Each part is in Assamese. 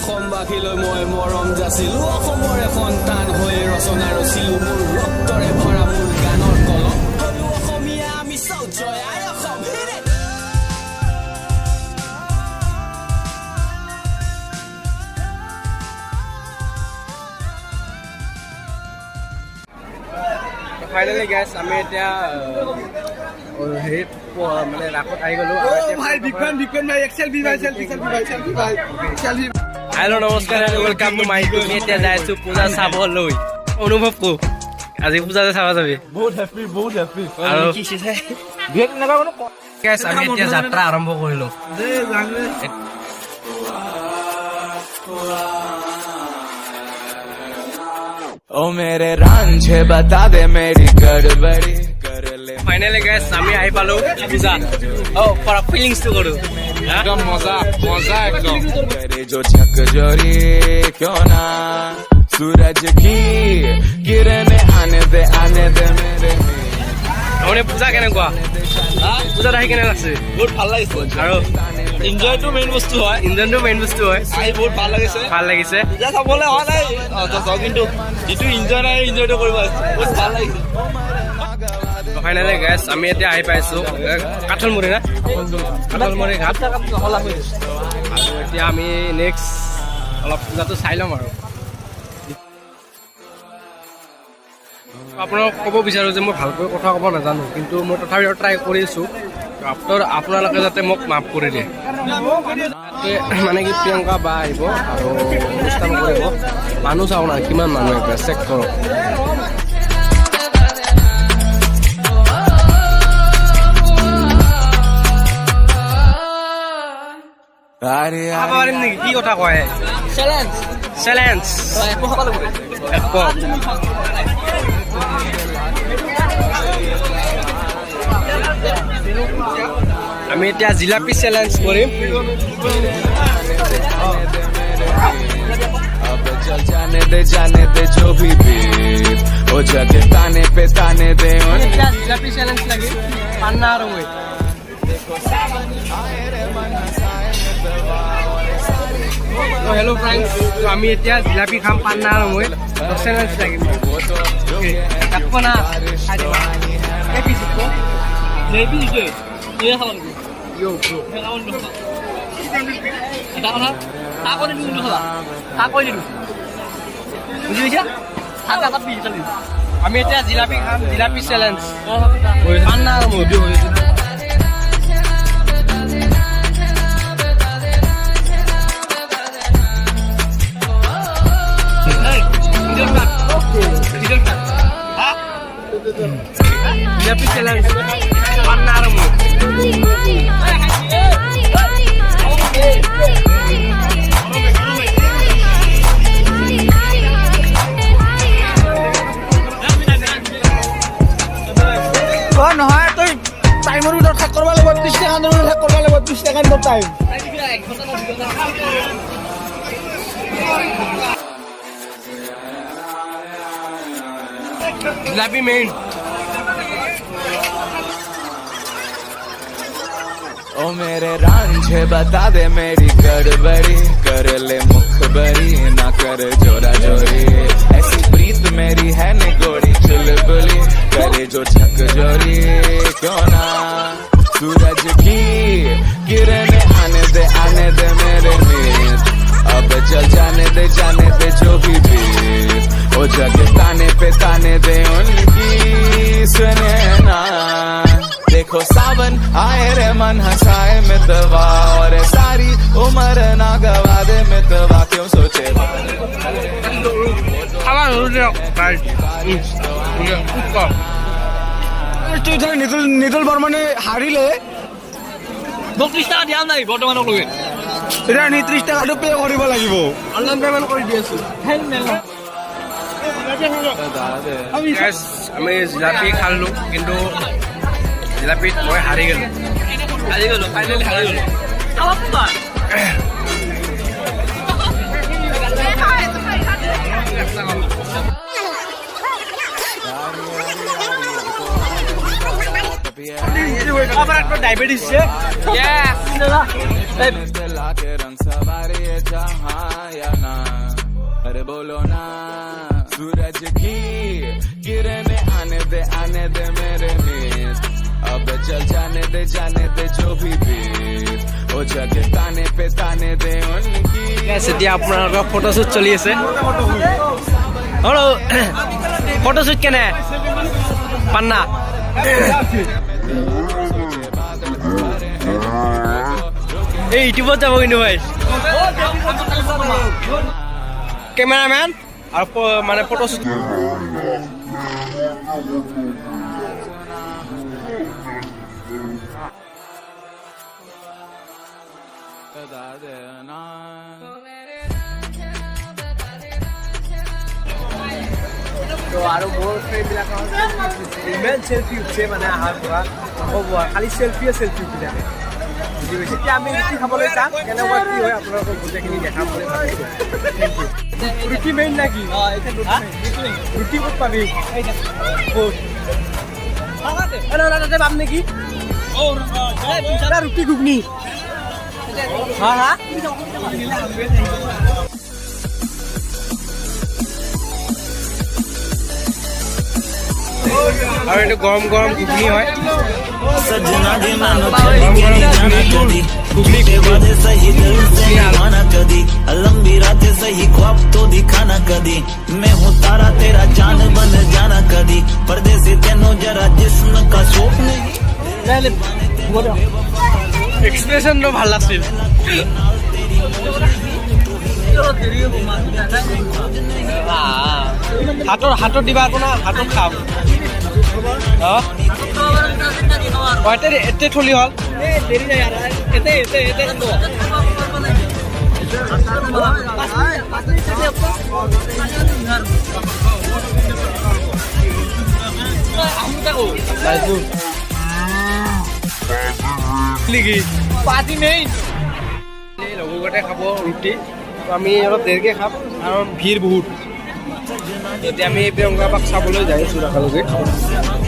অসমবাসীলৈ মই মৰম যাচিলো অসমৰে সন্তান হৈ ৰচনা ৰচিলো মোৰ ৰক্তৰে ভৰা মোৰ গানৰ কলম হলো অসমীয়া আমি চাও জয় আই অসম ফাইনালি গাইছ আমি এতিয়া হেৰিত মানে ৰাসত আহি গ'লো। হেল্ল' নমস্কাৰ ৱেলকাম টু মাই ইউটিউব। এতিয়া যাই আছো পূজা চাবলৈ। অনুভৱ কো আজি পূজা চাব যাবি? বহুত হেপী আৰু গাইছ আমি এতিয়া যাত্ৰা আৰম্ভ কৰিলো। ओ मेरे रांझे बता दे मेरी गड़बड़ी कर ले। ফাইনালি গাইছ আমি আহি পালো পূজা। পৰা ফিলিংছটো কৰো একদম মজা একদম। करे जो झक जोरी क्यों ना सूरज की किरण आने दे मेरे মানে পূজা কেনেকুৱা? পূজাত আহি কেনে লাগছে? বহুত ভাল লাগিছে আৰু এনজয়টো মেইন বস্তু হয় ইঞ্জনটো মেইন বস্তু হয়। আহি বহুত ভাল লাগিছে পূজা চাবলৈ হোৱা নাই কিন্তু যিটো এনজয় নাই এনজয়টো কৰিব বহুত ভাল লাগিছে। ফাইনেলি গাইছ আমি এতিয়া আহি পাইছো কাঠলমুৰি না কাঠলমুৰি ঘাট। আৰু এতিয়া আমি নেক্সট অলপ পূজাটো চাই ল'ম আৰু আপোনাক ক'ব বিচাৰোঁ যে মই ভালকৈ কথা ক'ব নাজানো, কিন্তু মই তথাপিও ট্ৰাই কৰিছোঁ। আপোনালোকে যাতে মোক মাফ কৰি দিয়ে। মানে কি প্ৰিয়ংকা বা আহিব আৰু অনুষ্ঠান কৰিব। মানুহ চাওঁ না কিমান মানুহ আহিব চেক কৰক। পাৰিম নেকি? কি কথা কয়? চেলেঞ্জ আমি এতিয়া জিলাপি চেলেঞ্জ কৰিম। चल जाने दे जो भी बीत ओ जग ताने दे জিলাপি চেলেঞ্জ লাগি পান্না আৰু মই। হেল্ল' ফ্ৰেণ্ডছ, আমি এতিয়া জিলাপি খাম পান্না আৰু মই। চেলেঞ্জ লাগিম আমি এতিয়া জিলাপি খাম। জিলাপি চেলেঞ্জ পান্না আৰু মই। জিলাপি চেলেঞ্জ পান্না আৰু মই। নহয় তই টাইমৰ ভিতৰত শেষ কৰিব লাগিব। 30 ছেকেণ্ডৰ ভিতৰত শেষ কৰিব লাগিব। 30 ছেকেণ্ডৰ টাইম। জিলাপি মেইন। ओ मेरे रांझे बता दे मेरी गड़बड़ी कर ले मुखबरी ना कर जोरा जोरी ऐसी प्रीत मेरी है निगोड़ी चुलबुली करे जो झक जोरी क्यों ना सूरज की किरण आने दे मेरे मीत अब चल जाने दे जो भी बीत ओ जग ताने दे उनकी सुने ना देखो सावन आए रे मन हंसाए मितवा और सारी उम्र ना गवा दे मितवा क्यों सोचे নিতুল বৰ্মনে হাৰিলে 30 টকা দিয়া নাই বৰ্তমানলৈকে। এতিয়া 30 টকাটো পে' কৰিব লাগিব। অনলাইন পেমেণ্ট কৰি দি আছো। আমি জিলাপি খালোঁ, কিন্তু জিলাপিত মই হাৰি গ'লো। ফাইনেলি হাৰি গ'লো। ডায়াবেটিস रंग सवारी जहाँ या ना, अरे बोलो ना। सूरज की किरणें आने दे मेरे मित्र, अब चल जाने दे जो भी बीत, ओ जग ताने पे ताने दे उनकी। এতিয়া আপোনালোকৰ ফটোশ্বুট চলি আছে। হেল্ল' ফটোশ্বুট কেনে পান্না? এই ইউটিউবত যাব কিন্তু ভাই কেমেৰামেন আৰু মানে ফটোশ্বুট। बता देना তো আৰু মোৰ ফ্ৰেণ্ডবিলাকৰ ইমান চেল্ফি উঠছে মানে অহাৰ পৰা হ'ব খালি চেল্ফিয়ে চেল্ফি উঠি থাকে। বুজি পাইছে? এতিয়া আমি ৰুটি খাবলৈ যাম, কেনেকুৱা কি হয় আপোনালোকক গোটেইখিনি দেখাম বুলি ভাবিছোঁ। Thank U. ৰুটি মেইন না কি? ৰুটি ক'ত পাবি? ক'ত তাতে পাম নেকি? ৰুটি ঘুগনি হা হা और ये गरम गरम घुगनी है सजना दे नानो चली मेरी जाना कदी टूटे वादे सही दिल से माना कदी लंबी रातें सही ख्वाब तो दिखाना कदी मैं हूँ तारा तेरा चांद बन जाना कदी परदेसी तेनो जरा जिस्म का शौक नहीं एक्सप्रेशन तो ভাল লাগছিল হাতৰ দিবা আকৌ না হাতত খাম এতে থলি হল পাতি নেই লগতে খাব ৰুটি আমি অলপ দেৰিকে খাম কাৰণ ভিৰ বহুত। এতিয়া আমি প্ৰিয়ংকা বাক চাবলৈ যাই আছোঁ ৰাখালৈকে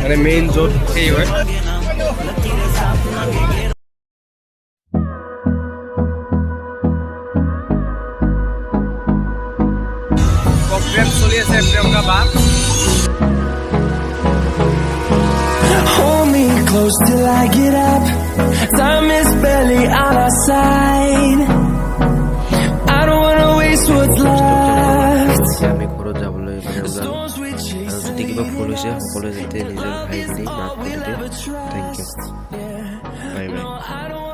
মানে মেইন য'ত সেই হয়। প্ৰগ্ৰেম চলি আছে প্ৰিয়ংকা বাক। Hold me close till I get up. Time is barely on our side. I don't wanna waste what's left. আমি ঘৰত যাবলৈ মানে ওলালো আৰু যদি কিবা ভুল হৈছে সকলোৱে যাতে নিজৰ ভাই বুলি মাফ কৰি দিয়ে। Thank you, bye by.